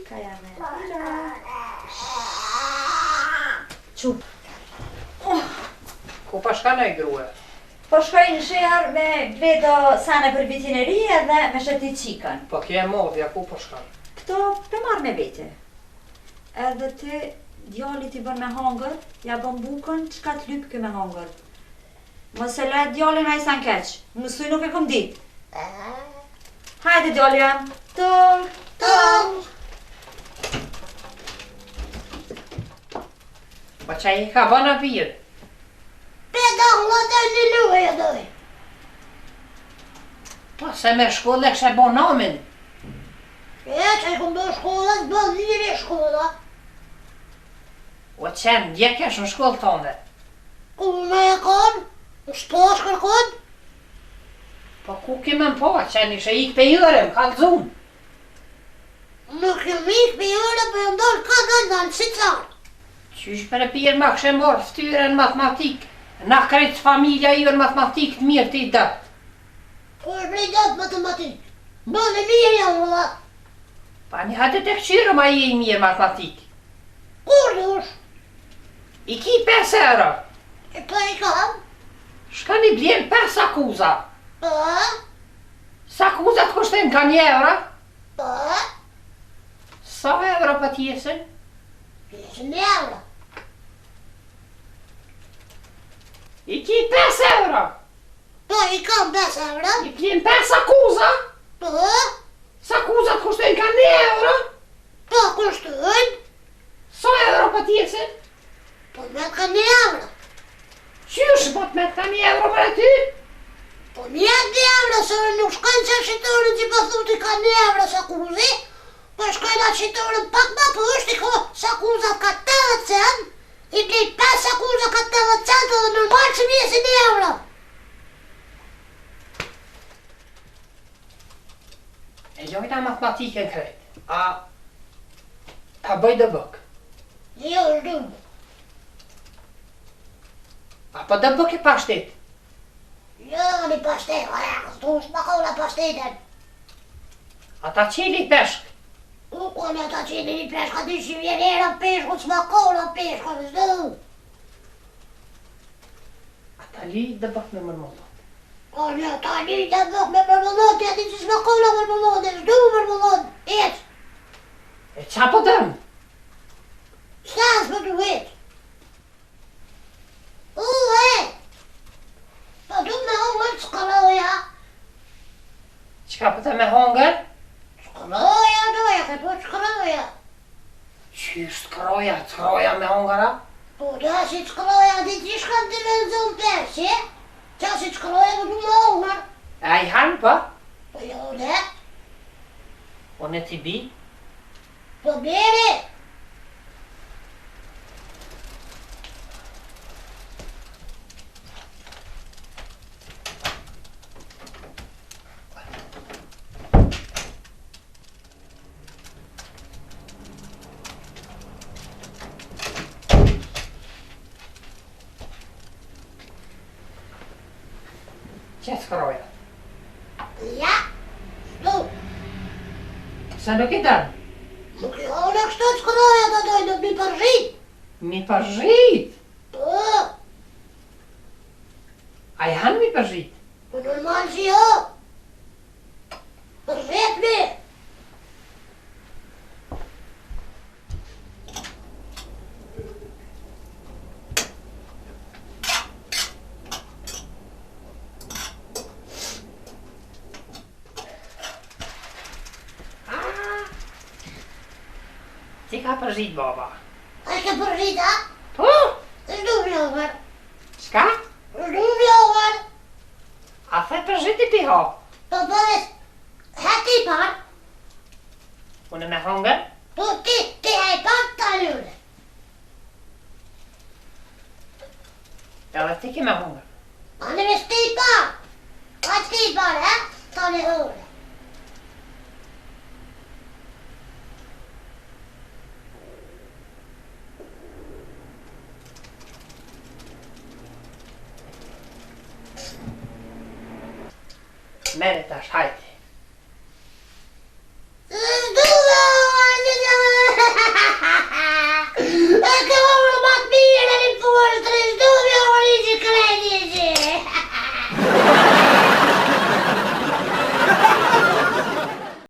Ka janë Qup. Ku pa shka nej grue? Po shkoj në shihër me bledo sane për vitin e ri edhe me shëti qikën. Po kje modhja, ku pa shka? Këto për marrë me vete. Edhe ti djallit i bën me hangër, ja bën bukën, qka të lypë kë me hangër. Mos e le djallin a i san keq, mësuj nuk e kom dit. Hajde djalli jam, tung, tung. Ma qa i ka bëna pirë? Pedalla të një luhe e doj. Po se me shkolle kështë e bo namin. E që e kom bë shkolla, të bë njëri shkolla. O qenë, djekesh në shkollë tënde. Ku me e kanë, në shpash kërkon. Po ku kime më po, qenë ishe ik pe jërëm, ka të zunë. Nuk jem ik për jore për ndonë ka gëndon si qarë. Qysh për e pirë ma kështë e morë ftyre në matematikë. Na krejtë familja i në matematikë të mirë ti dë. Po është brej datë matematikë. Bënë e mirë janë vëlla. Pa një hajde të këqyrë ma i mirë matematikë. Kur dush? I ki 5 euro. E pa i kam. Shka një blen 5 sakuza. Pa. Sakuzat kushten ka 1 euro. Pa. Sa euro pa tjesën? Pjesën e euro. I ki 5 euro. Pa i kam 5 euro. I blen 5 sakuza. Pa. Sakuzat kushten ka 1 euro. Pa kushtojnë. Sa euro pa tjesën? Po me ka 1 euro. Qysh bot me të 1 euro për e ty? Po 1 euro, se nuk shkojnë që shqitorin që po thuti ka 1 euro sakuzi. Po shkojnë atë shqitorin pak ma pësht, i ko sakuzat ka 80 cent. I blej 5 sakuzat ka 80 cent dhe normal që mjesin 1 euro. E lojna matematikën krejt. A bëj dë bëk? Jo, është dumë. A po dë bëk e pashtet? Jo, një pashtet, këtu është më kolla pashtetën. Ata qeli peshk? U kone ata qeni një peshka, dy që vjen era peshku, që më kolla peshka, në zdo. Ata li dë bëk me mërmëllot. Kone ata një të bëk me mërmëllot, e ati që s'më kolla mërmëllot, e zdo mërmëllot, eq. E qa po dëmë? Sa s'më duhet? Po du me hongër të shkaloja. Qka po të me hongër? Shkaloja doja, ka po shkaloja. Qysh të kroja me hongëra? Po da si të shkaloja, di që shkam të vëllëzën përsi, qa si të shkaloja po du me hongër. A i hanë po? Po jo ne, O ne ti bi? po bere. Qe të kroja? Ja, shtu. Se nuk i dënë? Nuk i hone kështu të shkaloja të dojnë, nuk mi përshit. Mi përzhit? Po, A i hanë mi përzhit? po normal që jo. Përshit mi. Ti ka përzhit baba? A ke përshit, a? Po? Shtu mi hongër. Qka? Shtu mi hongër. A the përzhit i piha? Po bëhes, heti par. Unë me hongër? Po ti hej par të njëre. Edhe ti ki me hongër? Anë me shti par. A shti par, he? Ta një hore. Mere tash, hajde.